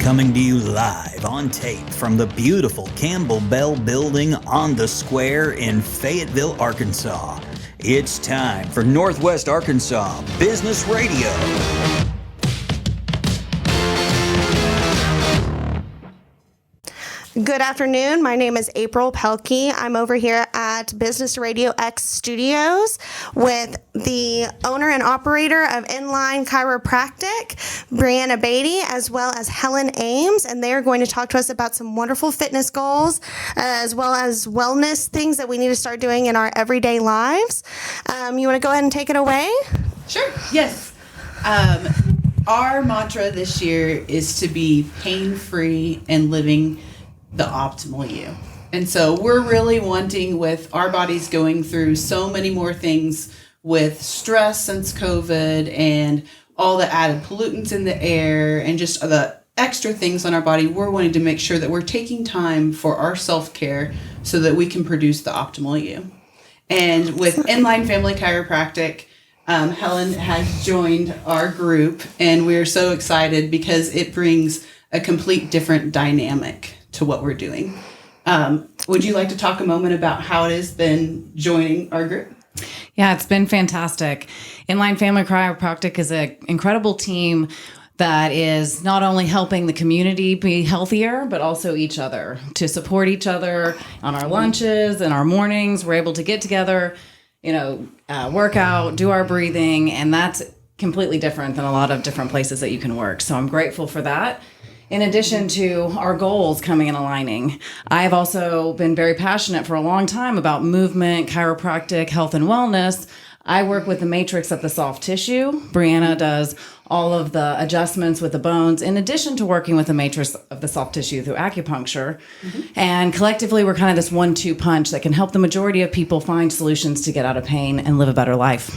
coming to you live on tape from the beautiful Campbell Bell Building on the Square in Fayetteville, Arkansas. It's time for Northwest Arkansas Business Radio. Good afternoon. My name is April Pelkey. I'm over here at Business RadioX Studios with the owner and operator of In-line Chiropractic, Breanna Beatty, as well as Helen Ames, and they are going to talk to us about some wonderful fitness goals, as well as wellness things that we need to start doing in our everyday lives. You want to go ahead and take it away? Sure. Yes. Our mantra this year is to be pain-free and living the optimal you. And so we're really wanting, with our bodies going through so many more things with stress since COVID and all the added pollutants in the air and just the extra things on our body, we're wanting to make sure that we're taking time for our self-care so that we can produce the optimal you. And with In-line Family Chiropractic, Helen has joined our group, and we're so excited because it brings a complete different dynamic to what we're doing. Would you like to talk a moment about how it has been joining our group? Yeah, it's been fantastic. In-line Family Chiropractic is an incredible team that is not only helping the community be healthier, but also each other, to support each other on our lunches and our mornings. We're able to get together, work out, do our breathing, and that's completely different than a lot of different places that you can work. So I'm grateful for that. In addition to our goals coming and aligning, I've also been very passionate for a long time about movement, chiropractic, health, and wellness. I work with the matrix of the soft tissue. Breanna does all of the adjustments with the bones, in addition to working with the matrix of the soft tissue through acupuncture. Mm-hmm. And collectively, we're kind of this 1-2 punch that can help the majority of people find solutions to get out of pain and live a better life.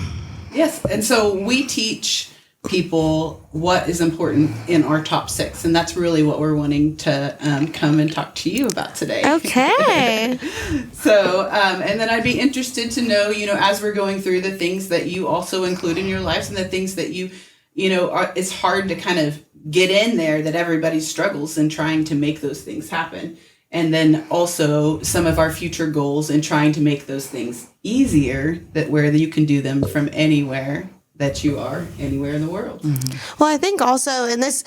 Yes, and so we teach people what is important in our top 6, and that's really what we're wanting to come and talk to you about today. Okay. So and then I'd be interested to know, as we're going through the things that you also include in your lives and the things that it's hard to kind of get in there, that everybody struggles in trying to make those things happen. And then also some of our future goals in trying to make those things easier, that where you can do them from anywhere that you are, anywhere in the world. Mm-hmm. Well, I think also in this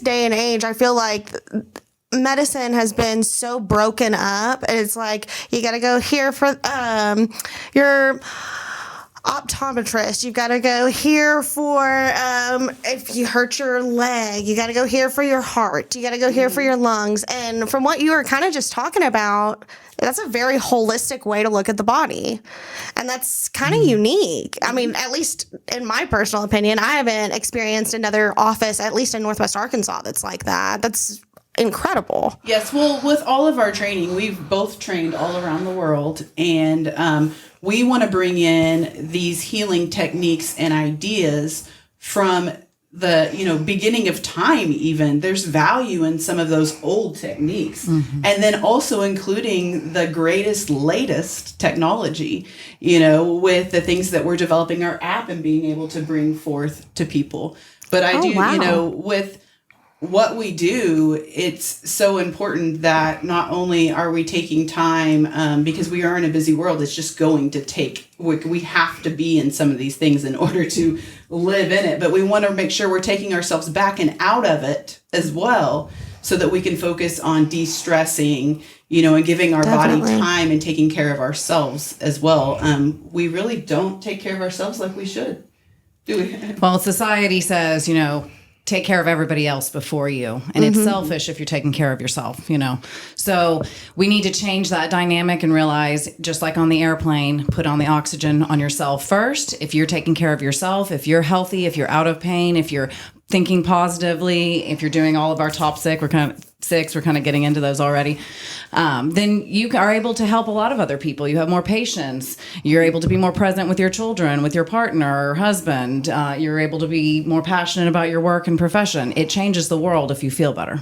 day and age, I feel like medicine has been so broken up. It's like you got to go here for your optometrist. You've got to go here for if you hurt your leg. You got to go here for your heart. You got to go here for your lungs. And from what you were kind of just talking about, that's a very holistic way to look at the body. And that's kind of unique. I mean, at least in my personal opinion, I haven't experienced another office, at least in Northwest Arkansas, that's like that. That's incredible. Yes. Well, with all of our training, we've both trained all around the world, and we want to bring in these healing techniques and ideas from the beginning of time. Even there's value in some of those old techniques, mm-hmm. and then also including the latest technology, with the things that we're developing, our app, and being able to bring forth to people. But with what we do, it's so important that not only are we taking time, because we are in a busy world, it's just going to take, we have to be in some of these things in order to live in it, but we want to make sure we're taking ourselves back and out of it as well, so that we can focus on de-stressing, and giving our body time and taking care of ourselves as well. We really don't take care of ourselves like we should, do we? Well, society says, take care of everybody else before you. And it's selfish if you're taking care of yourself, So we need to change that dynamic and realize, just like on the airplane, put on the oxygen on yourself first. If you're taking care of yourself, if you're healthy, if you're out of pain, if you're thinking positively, if you're doing all of our top 6, we're kind of getting into those already, then you are able to help a lot of other people. You have more patience. You're able to be more present with your children, with your partner or husband. You're able to be more passionate about your work and profession. It changes the world if you feel better.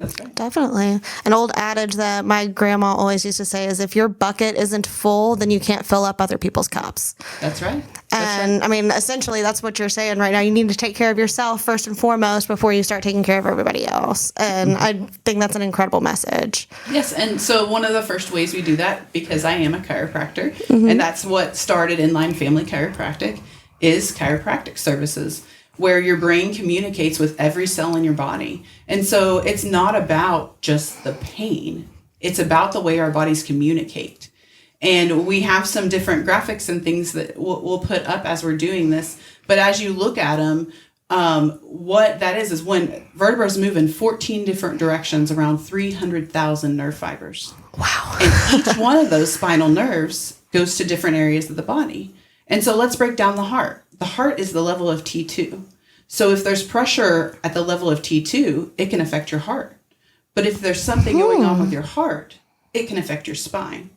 That's right. Definitely. An old adage that my grandma always used to say is if your bucket isn't full, then you can't fill up other people's cups. That's right. And I mean, essentially, that's what you're saying right now. You need to take care of yourself first and foremost before you start taking care of everybody else. And I think that's an incredible message. Yes. And so one of the first ways we do that, because I am a chiropractor, and that's what started In-line Family Chiropractic, is chiropractic services, where your brain communicates with every cell in your body. And so it's not about just the pain. It's about the way our bodies communicate. And we have some different graphics and things that we'll put up as we're doing this. But as you look at them, what that is when vertebrae move in 14 different directions around 300,000 nerve fibers. Wow. And each one of those spinal nerves goes to different areas of the body. And so let's break down the heart. The heart is the level of T2. So if there's pressure at the level of T2, it can affect your heart. But if there's something going on with your heart, it can affect your spine.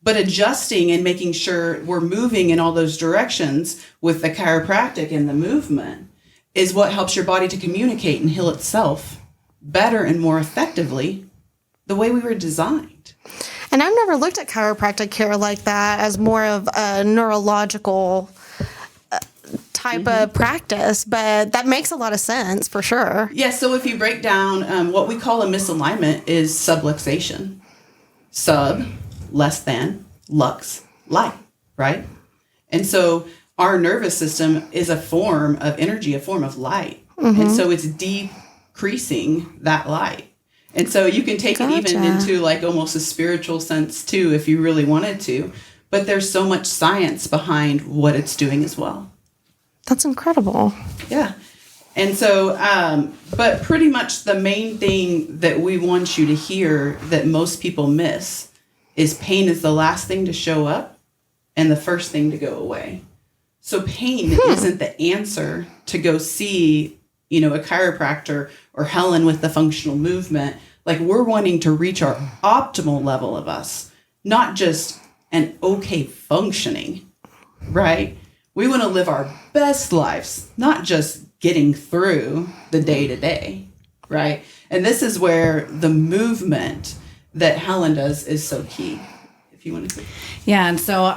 But adjusting and making sure we're moving in all those directions with the chiropractic and the movement is what helps your body to communicate and heal itself better and more effectively the way we were designed. And I've never looked at chiropractic care like that as more of a neurological type of practice, but that makes a lot of sense for sure. Yeah, so if you break down what we call a misalignment is subluxation. Sub, less than, lux, light, right? And so our nervous system is a form of energy, a form of light. And so it's decreasing that light. And so you can take it even into like almost a spiritual sense too, if you really wanted to. But there's so much science behind what it's doing as well. That's incredible. Yeah. And so, but pretty much the main thing that we want you to hear that most people miss is pain is the last thing to show up and the first thing to go away. So pain isn't the answer to go see, a chiropractor or Helen with the functional movement. Like we're wanting to reach our optimal level of us, not just an okay functioning, right? We want to live our best lives, not just getting through the day to day, right? And this is where the movement that Helen does is so key. If you want to. Yeah, and so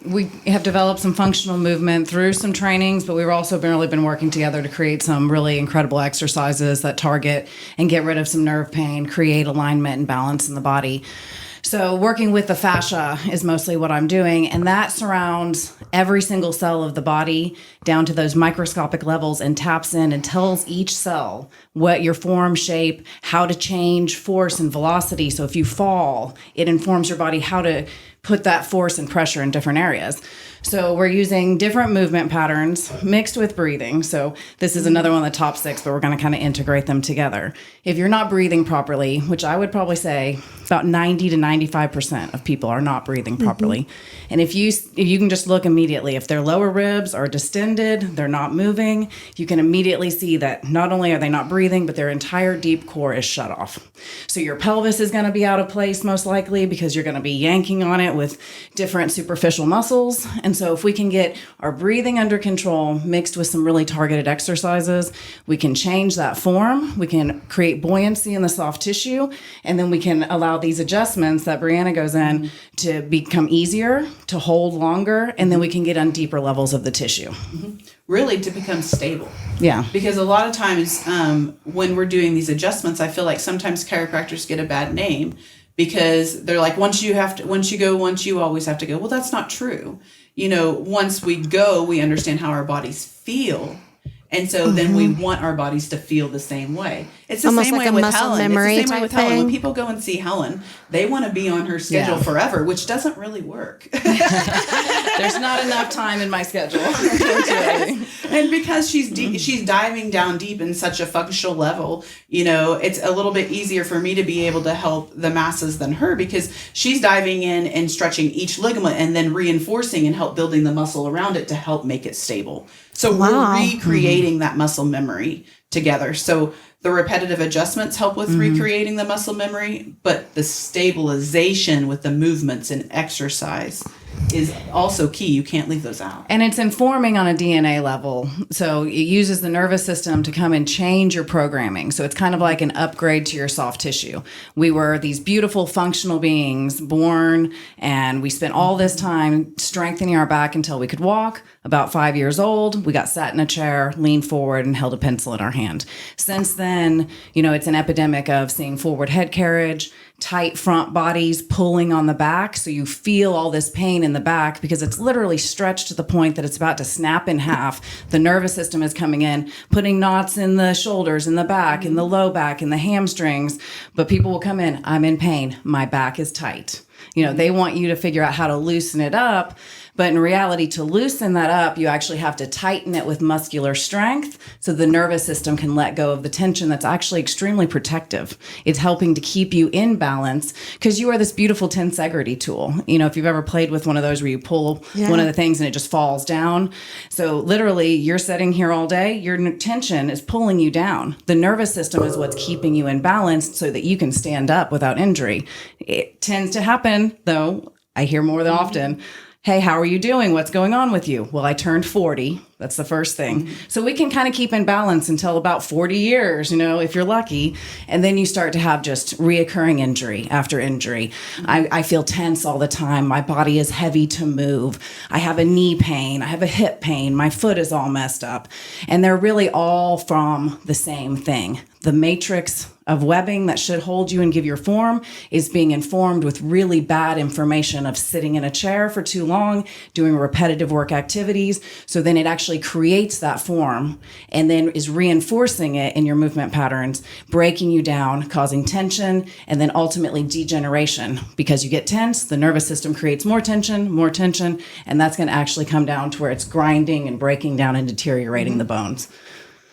we have developed some functional movement through some trainings, but we've also been working together to create some really incredible exercises that target and get rid of some nerve pain, create alignment and balance in the body. So working with the fascia is mostly what I'm doing, and that surrounds every single cell of the body down to those microscopic levels and taps in and tells each cell what your form, shape, how to change force and velocity. So if you fall, it informs your body how to put that force and pressure in different areas. So we're using different movement patterns mixed with breathing. So this is another one of the top 6, but we're going to kind of integrate them together. If you're not breathing properly, which I would probably say about 90 to 95% of people are not breathing properly. And if you can just look immediately, if their lower ribs are distended, they're not moving, you can immediately see that not only are they not breathing, but their entire deep core is shut off. So your pelvis is going to be out of place most likely because you're going to be yanking on it with different superficial muscles. And so if we can get our breathing under control mixed with some really targeted exercises, we can change that form, we can create buoyancy in the soft tissue, and then we can allow these adjustments that Breanna goes in to become easier, to hold longer, and then we can get on deeper levels of the tissue. Really to become stable. Yeah. Because a lot of times when we're doing these adjustments, I feel like sometimes chiropractors get a bad name because they're like, once you always have to go. Well, that's not true. Once we go, we understand how our bodies feel. And so then we want our bodies to feel the same way. It's the almost same like way a with muscle Helen. memory It's the same way type with Helen. When thing. people go and see Helen, they want to be on her schedule forever, which doesn't really work. There's not enough time in my schedule. And because she's diving down deep in such a functional level, it's a little bit easier for me to be able to help the masses than her because she's diving in and stretching each ligament and then reinforcing and help building the muscle around it to help make it stable. So we're recreating that muscle memory together. So the repetitive adjustments help with recreating the muscle memory, but the stabilization with the movements and exercise is also key. You can't leave those out. And it's informing on a DNA level. So it uses the nervous system to come and change your programming. So it's kind of like an upgrade to your soft tissue. We were these beautiful functional beings born, and we spent all this time strengthening our back until we could walk. About 5 years old, we got sat in a chair, leaned forward, and held a pencil in our hand. Since then, it's an epidemic of seeing forward head carriage, tight front bodies pulling on the back. So you feel all this pain in the back because it's literally stretched to the point that it's about to snap in half. The nervous system is coming in, putting knots in the shoulders, in the back, in the low back, in the hamstrings. But people will come in, I'm in pain. My back is tight. They want you to figure out how to loosen it up. But in reality, to loosen that up, you actually have to tighten it with muscular strength so the nervous system can let go of the tension that's actually extremely protective. It's helping to keep you in balance because you are this beautiful tensegrity tool. If you've ever played with one of those where you pull one of the things and it just falls down. So literally, you're sitting here all day, your tension is pulling you down. The nervous system is what's keeping you in balance so that you can stand up without injury. It tends to happen, though, I hear more than often, hey, how are you doing? What's going on with you? Well, I turned 40. That's the first thing. So we can kind of keep in balance until about 40 years, if you're lucky. And then you start to have just reoccurring injury after injury. I feel tense all the time. My body is heavy to move. I have a knee pain. I have a hip pain. My foot is all messed up. And they're really all from the same thing. The matrix of webbing that should hold you and give your form is being informed with really bad information of sitting in a chair for too long, doing repetitive work activities. So then it actually creates that form and then is reinforcing it in your movement patterns, breaking you down, causing tension, and then ultimately degeneration. Because you get tense, the nervous system creates more tension, and that's going to actually come down to where it's grinding and breaking down and deteriorating the bones.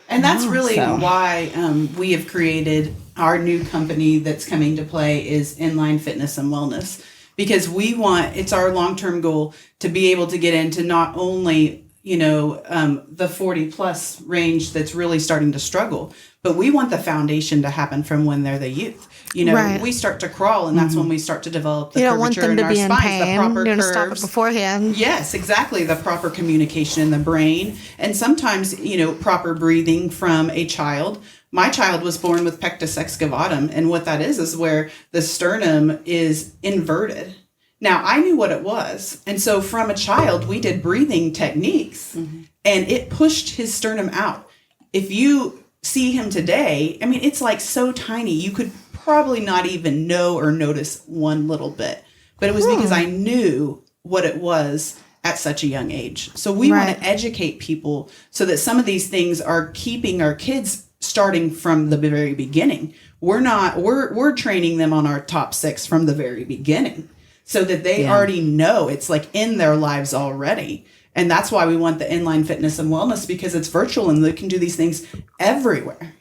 And that's really why we have created our new company that's coming to play is In-line Fitness and Wellness, because it's our long-term goal to be able to get into not only, the 40 plus range that's really starting to struggle, but we want the foundation to happen from when they're the youth. Right. We start to crawl, and that's when we start to develop the you don't want curvature them in to our be in spines, pain. the proper You're curves. stop it beforehand. Yes, exactly. The proper communication in the brain, and sometimes, proper breathing from a child. My child was born with pectus excavatum, and what that is where the sternum is inverted. Now, I knew what it was, and so from a child, we did breathing techniques, and it pushed his sternum out. If you see him today, it's like so tiny, you could probably not even know or notice one little bit. But it was because I knew what it was at such a young age. So we want to educate people so that some of these things are keeping our kids starting from the very beginning. We're training them on our top 6 from the very beginning so that they already know it's like in their lives already. And that's why we want the In-line Fitness and Wellness, because it's virtual and they can do these things everywhere.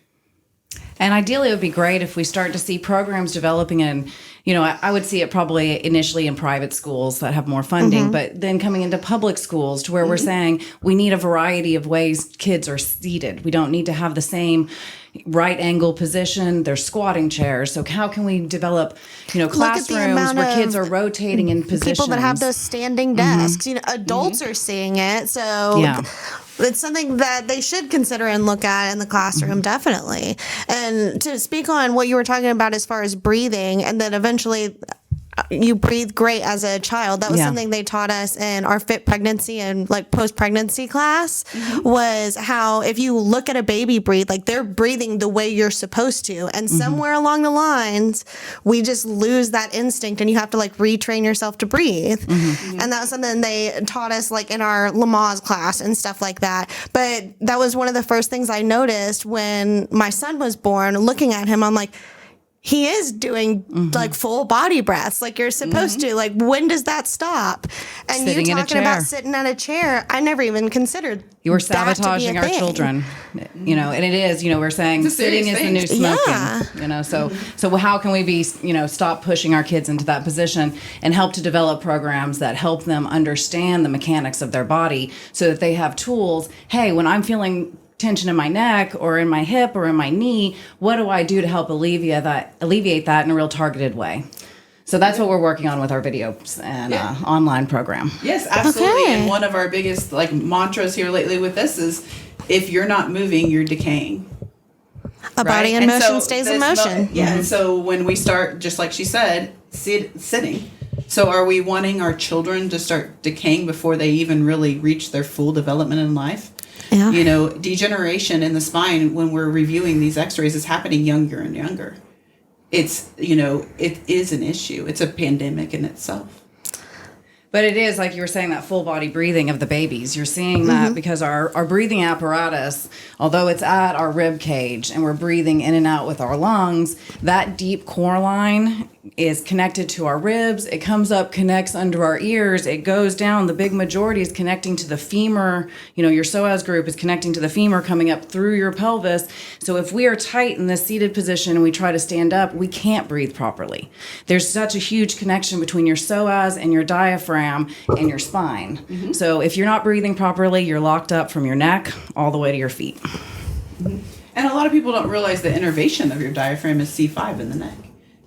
And ideally, it would be great if we start to see programs developing in, I would see it probably initially in private schools that have more funding, but then coming into public schools to where we're saying we need a variety of ways kids are seated. We don't need to have the same right angle position. There's squatting chairs. So how can we develop, classrooms where kids are rotating in positions? People that have those standing desks, adults are seeing it. So it's something that they should consider and look at in the classroom, definitely. And to speak on what you were talking about as far as breathing, and then eventually you breathe great as a child. That was something they taught us in our fit pregnancy and like post-pregnancy class, was how if you look at a baby breathe, like they're breathing the way you're supposed to. And somewhere along the lines, we just lose that instinct and you have to like retrain yourself to breathe. And that was something they taught us like in our Lamaze class and stuff like that. But that was one of the first things I noticed when my son was born. Looking at him, I'm like, he is doing like full body breaths like you're supposed to. Like, when does that stop? And Sitting you in a talking about chair. sitting at a chair, I never even considered You were that to be sabotaging a our thing. children, and it is, we're saying It's a serious sitting is the new thing. smoking, so how can we be, stop pushing our kids into that position and help to develop programs that help them understand the mechanics of their body so that they have tools. Hey, when I'm feeling tension in my neck or in my hip or in my knee, what do I do to help alleviate that in a real targeted way? So that's what we're working on with our videos and online program. Yes, absolutely. Okay. And one of our biggest mantras here lately with this is, if you're not moving, you're decaying. A body in And motion so stays in this motion. And so when we start, just like she said, sitting. So are we wanting our children to start decaying before they even really reach their full development in life? Yeah. Degeneration in the spine, when we're reviewing these x-rays, is happening younger and younger. It's, it is an issue. It's a pandemic in itself. But it is, like you were saying, that full body breathing of the babies. You're seeing that because our breathing apparatus, although it's at our rib cage and we're breathing in and out with our lungs, that deep core line is connected to our ribs. It comes up, connects under our ears. It goes down. The big majority is connecting to the femur. Your psoas group is connecting to the femur, coming up through your pelvis. So if we are tight in this seated position and we try to stand up, we can't breathe properly. There's such a huge connection between your psoas and your diaphragm and your spine. Mm-hmm. So if you're not breathing properly, you're locked up from your neck all the way to your feet. Mm-hmm. And a lot of people don't realize the innervation of your diaphragm is C5 in the neck.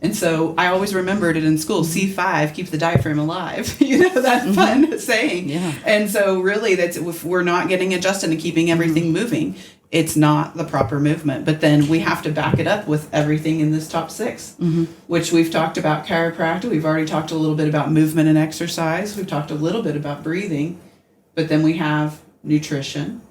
And so I always remembered it in school. C5 keeps the diaphragm alive. That fun saying. Yeah. And so really, that's, if we're not getting adjusted and keeping everything moving, it's not the proper movement. But then we have to back it up with everything in this top 6, which we've talked about chiropractic. We've already talked a little bit about movement and exercise. We've talked a little bit about breathing. But then we have nutrition,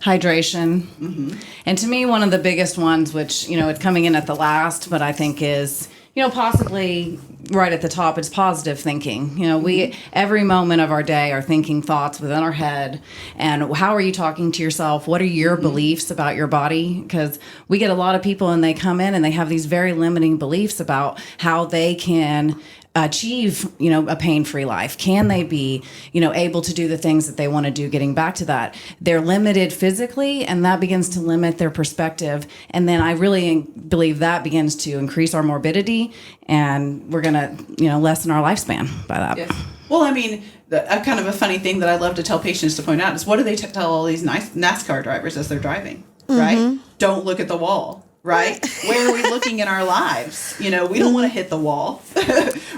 hydration. And to me, one of the biggest ones, which, it's coming in at the last, but I think is, possibly right at the top, is positive thinking. We, every moment of our day, are thinking thoughts within our head. And how are you talking to yourself? What are your beliefs about your body? Because we get a lot of people and they come in and they have these very limiting beliefs about how they can achieve, a pain-free life. Can they be, able to do the things that they want to do? Getting back to that, they're limited physically, and that begins to limit their perspective. And then I really believe that begins to increase our morbidity, and we're going to, lessen our lifespan by that. Yes. Well, a kind of a funny thing that I love to tell patients to point out is, what do they tell all these nice NASCAR drivers as they're driving? Right? Don't look at the wall. Right? Where are we looking in our lives? We don't want to hit the wall.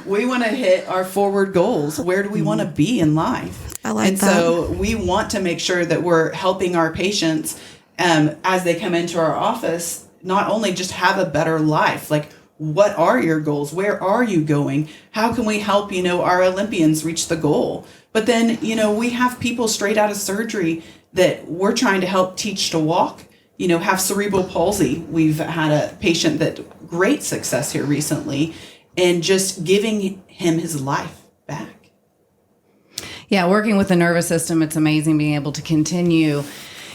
We want to hit our forward goals. Where do we want to be in life? I like that. So we want to make sure that we're helping our patients as they come into our office, not only just have a better life, like, what are your goals? Where are you going? How can we help, our Olympians reach the goal? But then, we have people straight out of surgery that we're trying to help teach to walk. Have cerebral palsy. We've had a patient that great success here recently, and just giving him his life back. Yeah, working with the nervous system, it's amazing being able to continue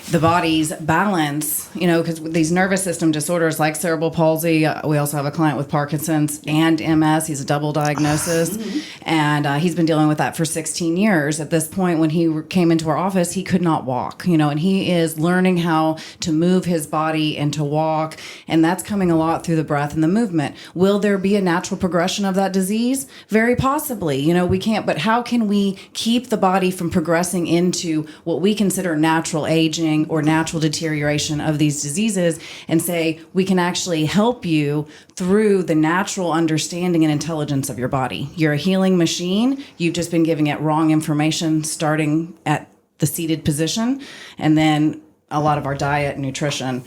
the body's balance, because with these nervous system disorders like cerebral palsy, we also have a client with Parkinson's and MS. He's a double diagnosis, and he's been dealing with that for 16 years. At this point, when he came into our office, he could not walk, and he is learning how to move his body and to walk, and that's coming a lot through the breath and the movement. Will there be a natural progression of that disease? Very possibly. We can't, but how can we keep the body from progressing into what we consider natural aging or natural deterioration of these diseases, and say we can actually help you through the natural understanding and intelligence of your body? You're a healing machine. You've just been giving it wrong information starting at the seated position, and then a lot of our diet and nutrition,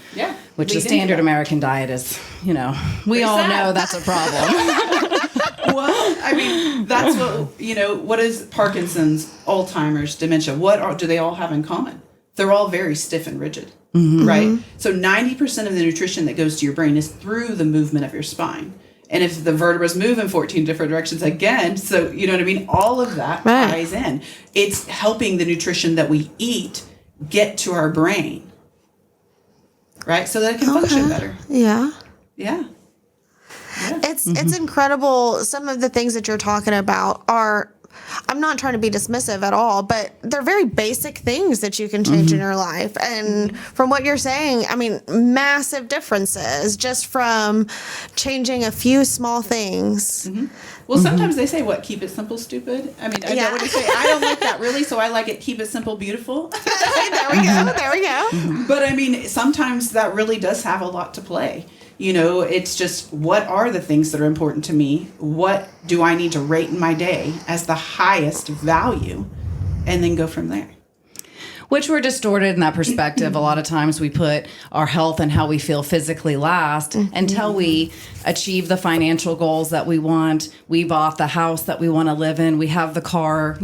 which the standard American diet is, we all know that's a problem. Well, that's what is Parkinson's, Alzheimer's, dementia? What do they all have in common? They're all very stiff and rigid, right? So 90% of the nutrition that goes to your brain is through the movement of your spine. And if the vertebrae move in 14 different directions again, so you know what I mean? All of that ties in. It's helping the nutrition that we eat get to our brain, right? So that it can function better. Yeah. Yeah. It's incredible. Some of the things that you're talking about are, I'm not trying to be dismissive at all, but they're very basic things that you can change in your life. And from what you're saying, massive differences just from changing a few small things. Well, sometimes they say, keep it simple, stupid. I know what you say. I don't like that really, so I like it, keep it simple, beautiful. There we go. But sometimes that really does have a lot to play. It's just, what are the things that are important to me? What do I need to rate in my day as the highest value? And then go from there. Which we're distorted in that perspective. A lot of times we put our health and how we feel physically last until we achieve the financial goals that we want. We bought the house that we want to live in. We have the car,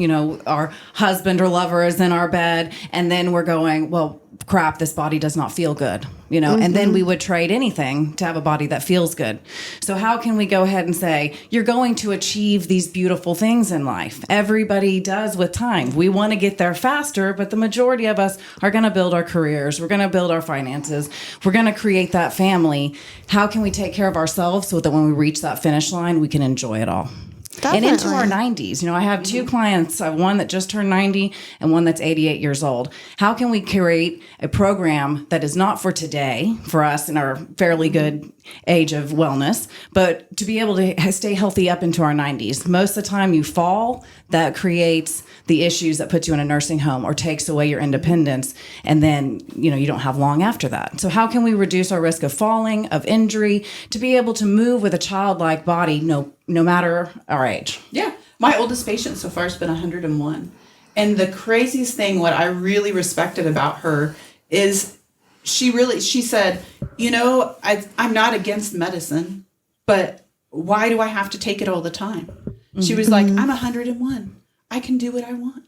our husband or lover is in our bed. And then we're going, well, crap, this body does not feel good, and then we would trade anything to have a body that feels good. So how can we go ahead and say, you're going to achieve these beautiful things in life? Everybody does with time. We want to get there faster, but the majority of us are going to build our careers. We're going to build our finances. We're going to create that family. How can we take care of ourselves so that when we reach that finish line, we can enjoy it all? Definitely. And into our 90s. I have two clients, one that just turned 90 and one that's 88 years old. How can we create a program that is not for today, for us in our fairly good age of wellness, but to be able to stay healthy up into our 90s? Most of the time you fall, that creates the issues that put you in a nursing home or takes away your independence. And then, you don't have long after that. So how can we reduce our risk of falling, of injury, to be able to move with a childlike body, no matter our age? Yeah. My oldest patient so far has been 101. And the craziest thing, what I really respected about her is she said, I'm not against medicine, but why do I have to take it all the time? She was like, I'm 101. I can do what I want.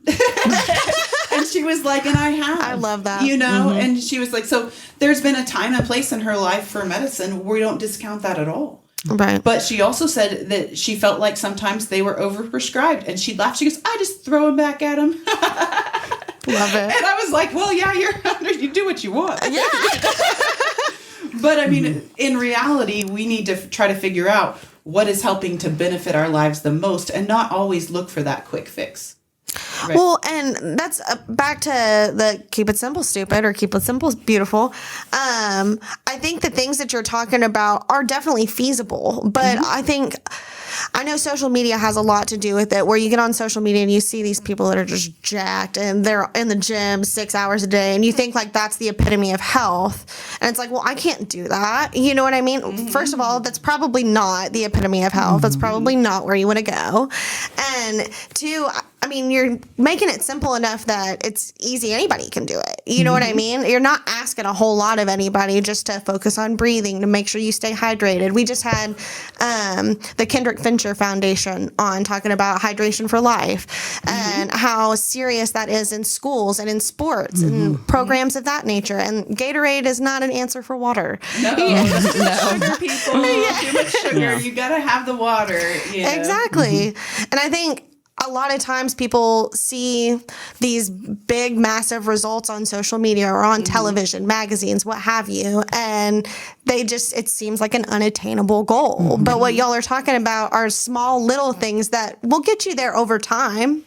And she was like, and I have. I love that. And she was like, so there's been a time and place in her life for medicine where we don't discount that at all. Right. But she also said that she felt like sometimes they were overprescribed. And she laughed. She goes, I just throw them back at them. Love it. And I was like, well, yeah, you do what you want. Yeah. But I mean, in reality, we need to try to figure out what is helping to benefit our lives the most and not always look for that quick fix. Right. Well, and that's back to the keep it simple, stupid, or keep it simple, beautiful. I think the things that you're talking about are definitely feasible, but I know social media has a lot to do with it, where you get on social media and you see these people that are just jacked and they're in the gym 6 hours a day, and you think like that's the epitome of health. And it's like, well, I can't do that. You know what I mean? First of all, that's probably not the epitome of health. That's probably not where you want to go. And two, I mean, you're making it simple enough that it's easy. Anybody can do it. You know what I mean? You're not asking a whole lot of anybody just to focus on breathing, to make sure you stay hydrated. We just had the Kendrick Fincher Foundation on talking about hydration for life and how serious that is in schools and in sports and programs of that nature. And Gatorade is not an answer for water. No, sugar people, too much sugar. Yeah. You got to have the water. Exactly. And I think a lot of times people see these big, massive results on social media or on television, magazines, what have you, and it seems like an unattainable goal. But what y'all are talking about are small, little things that will get you there over time,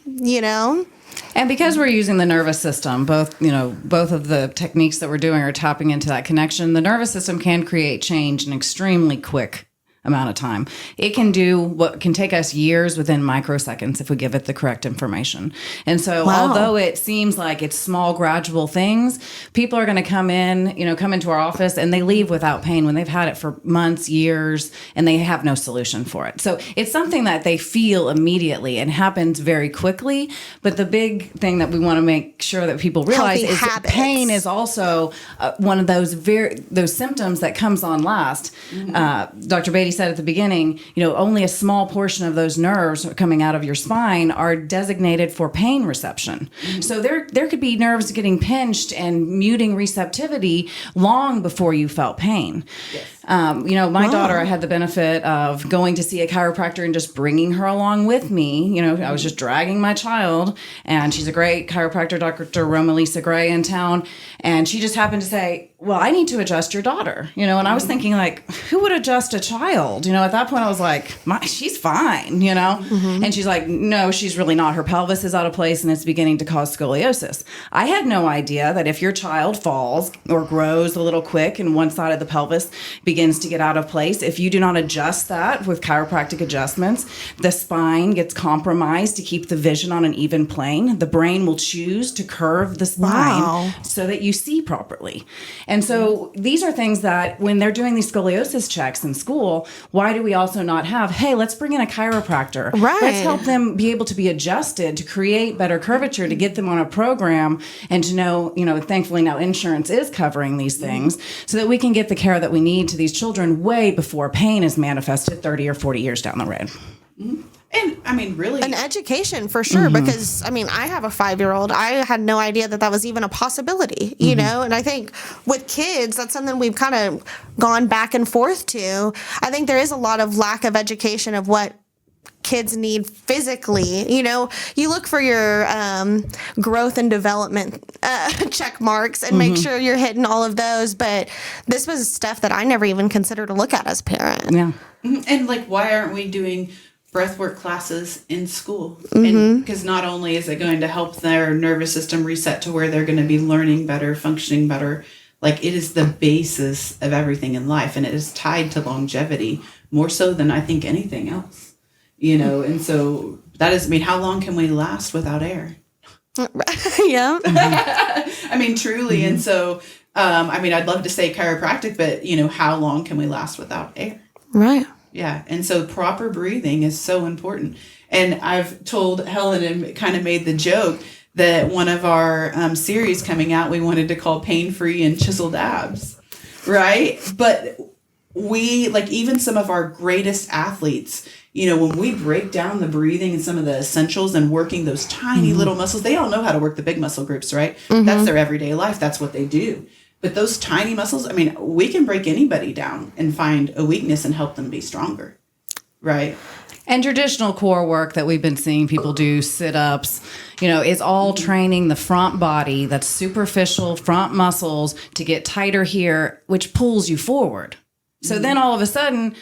And because we're using the nervous system, both of the techniques that we're doing are tapping into that connection. The nervous system can create change in extremely quick amount of time. It can do what can take us years within microseconds if we give it the correct information. And so although it seems like it's small, gradual things, people are going to come into our office and they leave without pain when they've had it for months, years, and they have no solution for it. So it's something that they feel immediately and happens very quickly. But the big thing that we want to make sure that people realize is that pain is also one of those symptoms that comes on last. Dr. Beatty said at the beginning, only a small portion of those nerves coming out of your spine are designated for pain reception. So there could be nerves getting pinched and muting receptivity long before you felt pain. Yes. My daughter, I had the benefit of going to see a chiropractor and just bringing her along with me. I was just dragging my child, and she's a great chiropractor, Dr. Romalisa Gray, in town. And she just happened to say, well, I need to adjust your daughter, and I was thinking, like, who would adjust a child? At that point I was like, she's fine, and she's like, no, she's really not. Her pelvis is out of place and it's beginning to cause scoliosis. I had no idea that if your child falls or grows a little quick and one side of the pelvis begins begins to get out of place. If you do not adjust that with chiropractic adjustments, the spine gets compromised to keep the vision on an even plane. The brain will choose to curve the spine so that you see properly. And so these are things that when they're doing these scoliosis checks in school, why do we also not have, hey, let's bring in a chiropractor. Right. Let's help them be able to be adjusted to create better curvature, to get them on a program and to know, thankfully now insurance is covering these things so that we can get the care that we need to these children way before pain is manifested 30 or 40 years down the road. And I mean, really, an education for sure, because I mean, I have a 5-year-old. I had no idea that was even a possibility, you know? And I think with kids, that's something we've kind of gone back and forth to. I think there is a lot of lack of education of what kids need physically. You look for your growth and development check marks and make sure you're hitting all of those. But this was stuff that I never even considered to look at as a parent. Yeah. And why aren't we doing breathwork classes in school? And because not only is it going to help their nervous system reset to where they're going to be learning better, functioning better, it is the basis of everything in life, and it is tied to longevity more so than I think anything else. And so that is, how long can we last without air? Yeah. I mean, truly. And so, I'd love to say chiropractic, but, how long can we last without air? Right. Yeah. And so proper breathing is so important. And I've told Helen and kind of made the joke that one of our series coming out, we wanted to call Pain-Free and Chiseled Abs. Right. But we, even some of our greatest athletes, when we break down the breathing and some of the essentials and working those tiny little muscles, they all know how to work the big muscle groups, right? That's their everyday life. That's what they do. But those tiny muscles, we can break anybody down and find a weakness and help them be stronger, right? And traditional core work that we've been seeing people do, sit-ups, is all training the front body, that's superficial front muscles to get tighter here, which pulls you forward. So then all of a sudden,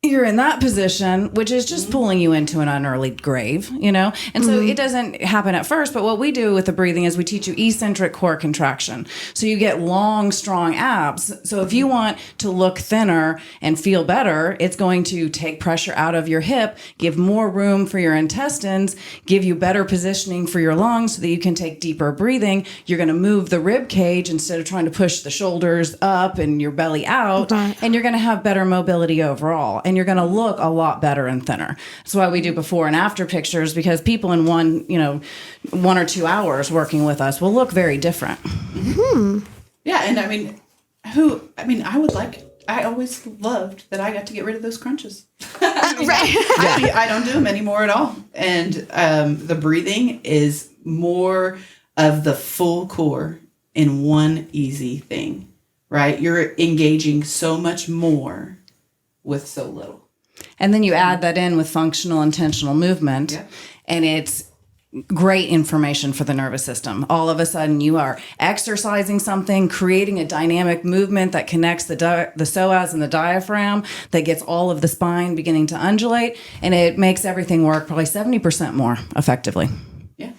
you're in that position, which is just pulling you into an unearly grave, And so it doesn't happen at first, but what we do with the breathing is we teach you eccentric core contraction. So you get long, strong abs. So if you want to look thinner and feel better, it's going to take pressure out of your hip, give more room for your intestines, give you better positioning for your lungs so that you can take deeper breathing. You're going to move the rib cage instead of trying to push the shoulders up and your belly out, and you're going to have better mobility overall. And you're going to look a lot better and thinner. That's why we do before and after pictures, because people in 1 or 2 hours working with us will look very different. Yeah. And I always loved that I got to get rid of those crunches. I don't do them anymore at all. And the breathing is more of the full core in one easy thing, right? You're engaging so much more with so little. And then you add that in with functional intentional movement, and it's great information for the nervous system. All of a sudden you are exercising something, creating a dynamic movement that connects the psoas and the diaphragm, that gets all of the spine beginning to undulate, and it makes everything work probably 70% more effectively. Yeah.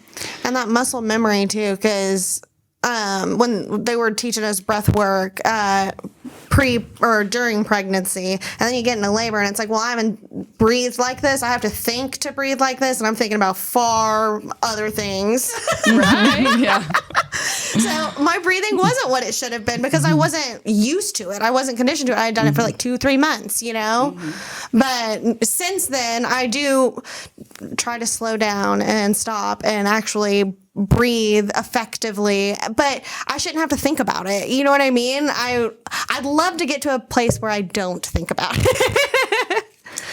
And that muscle memory too, because when they were teaching us breath work pre or during pregnancy, and then you get into labor and it's like, well, I haven't breathed like this. I have to think to breathe like this, and I'm thinking about far other things. Right? Yeah. So my breathing wasn't what it should have been because I wasn't used to it. I wasn't conditioned to it. I had done it for 2-3 months, But since then, I do try to slow down and stop and actually breathe effectively, but I shouldn't have to think about it. You know what I mean? I'd love to get to a place where I don't think about it.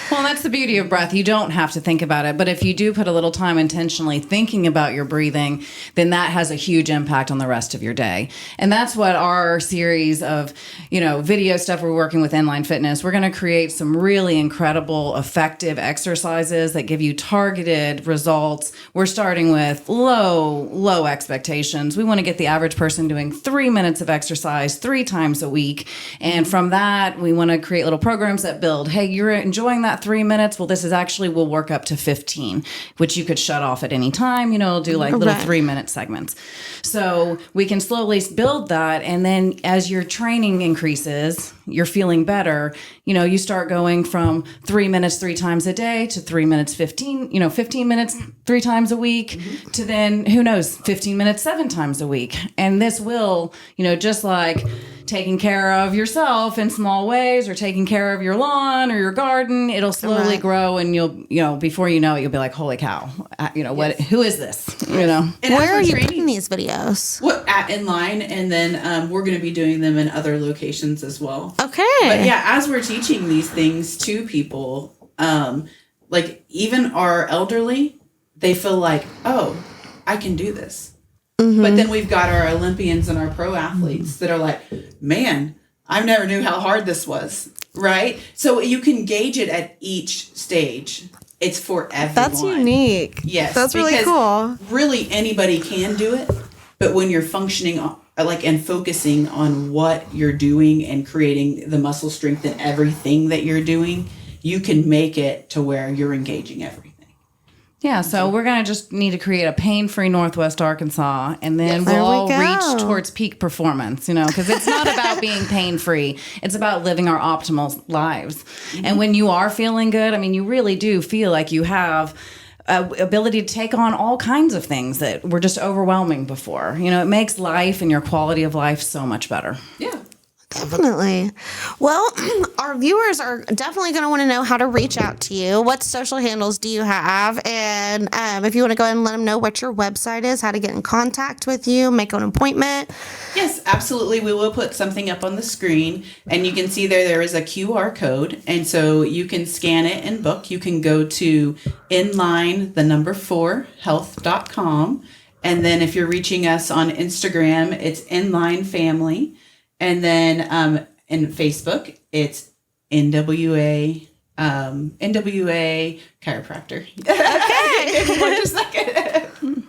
Well, that's the beauty of breath. You don't have to think about it. But if you do put a little time intentionally thinking about your breathing, then that has a huge impact on the rest of your day. And that's what our series of, video stuff we're working with In-line Fitness. We're going to create some really incredible, effective exercises that give you targeted results. We're starting with low expectations. We want to get the average person doing 3 minutes of exercise 3 times a week. And from that, we want to create little programs that build, hey, you're enjoying that that 3 minutes. Well, this is actually will work up to 15, which you could shut off at any time. Do like little 3-minute segments. So we can slowly build that. And then as your training increases, you're feeling better. You start going from 3 minutes 3 times a day to 3 minutes 15, 15 minutes 3 times a week to then, who knows, 15 minutes 7 times a week. And this will, just like taking care of yourself in small ways or taking care of your lawn or your garden, it'll slowly grow, and you'll, before you know it, you'll be like, holy cow, who is this? And where are you putting these videos? At In-line, and then we're going to be doing them in other locations as well. Okay. But yeah, as we're teaching these things to people, like even our elderly, they feel like, oh, I can do this. But then we've got our Olympians and our pro athletes that are like, man, I never knew how hard this was, right? So you can gauge it at each stage. It's for everyone. That's unique. Yes. That's really cool. Really, anybody can do it. But when you're functioning and focusing on what you're doing and creating the muscle strength in everything that you're doing, you can make it to where you're engaging everything. Yeah, so we're going to just need to create a pain-free Northwest Arkansas, and then we'll all reach towards peak performance, because it's not about being pain-free. It's about living our optimal lives. And when you are feeling good, you really do feel like you have ability to take on all kinds of things that were just overwhelming before. It makes life and your quality of life so much better. Yeah. Definitely. Well, our viewers are definitely going to want to know how to reach out to you. What social handles do you have? And if you want to go ahead and let them know what your website is, how to get in contact with you, make an appointment. Yes, absolutely. We will put something up on the screen, and you can see there is a QR code. And so you can scan it and book. You can go to inline4health.com. And then if you're reaching us on Instagram, it's In-line Family. And then in Facebook, it's NWA Chiropractor. Okay. For just a second.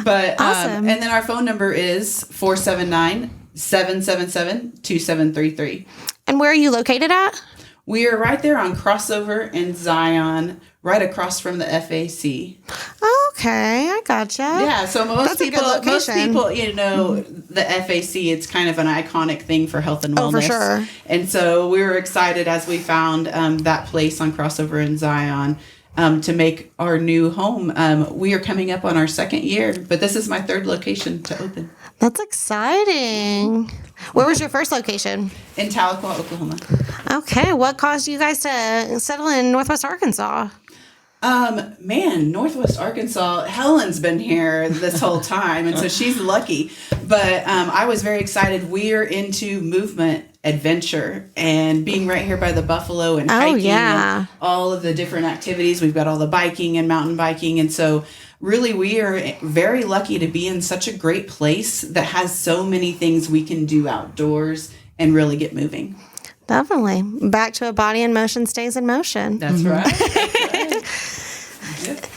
But awesome. And then our phone number is 479-777-2733. And where are you located at? We are right there on Crossover and Zion, right across from the FAC. Okay, I gotcha. Yeah, so most people, the FAC, it's kind of an iconic thing for health and wellness. Oh, for sure. And so we were excited as we found that place on Crossover in Zion to make our new home. We are coming up on our 2nd year, but this is my 3rd location to open. That's exciting. Where was your first location? In Tahlequah, Oklahoma. Okay, what caused you guys to settle in Northwest Arkansas? Northwest Arkansas, Helen's been here this whole time, and so she's lucky. But I was very excited. We're into movement, adventure, and being right here by the Buffalo and hiking and all of the different activities. We've got all the biking and mountain biking, and so really we are very lucky to be in such a great place that has so many things we can do outdoors and really get moving. Definitely. Back to a body in motion stays in motion. That's right.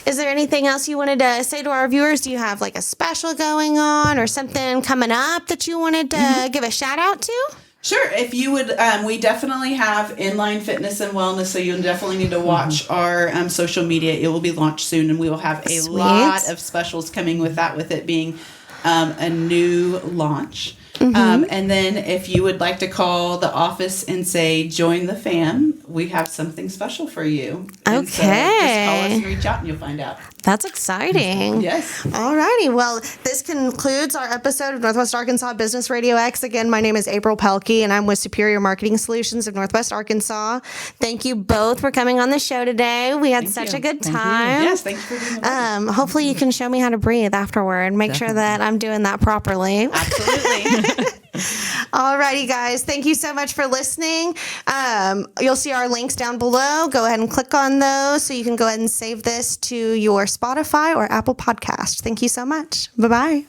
Is there anything else you wanted to say to our viewers? Do you have like a special going on or something coming up that you wanted to give a shout out to? Sure. If you would, we definitely have In-line Fitness and Wellness, so you'll definitely need to watch our social media. It will be launched soon, and we will have a lot of specials coming with that, with it being a new launch. And then if you would like to call the office and say, join the fam, we have something special for you. And so just call us and reach out and you'll find out. That's exciting. Yes. All righty. Well, this concludes our episode of Northwest Arkansas Business Radio X. Again, my name is April Pelkey, and I'm with Superior Marketing Solutions of Northwest Arkansas. Thank you both for coming on the show today. We had such a good time. Yes, thanks for being here. Hopefully you can show me how to breathe afterward. Make sure that I'm doing that properly. Absolutely. All righty, guys. Thank you so much for listening. You'll see our links down below. Go ahead and click on those so you can go ahead and save this to your Spotify or Apple podcast. Thank you so much. Bye-bye.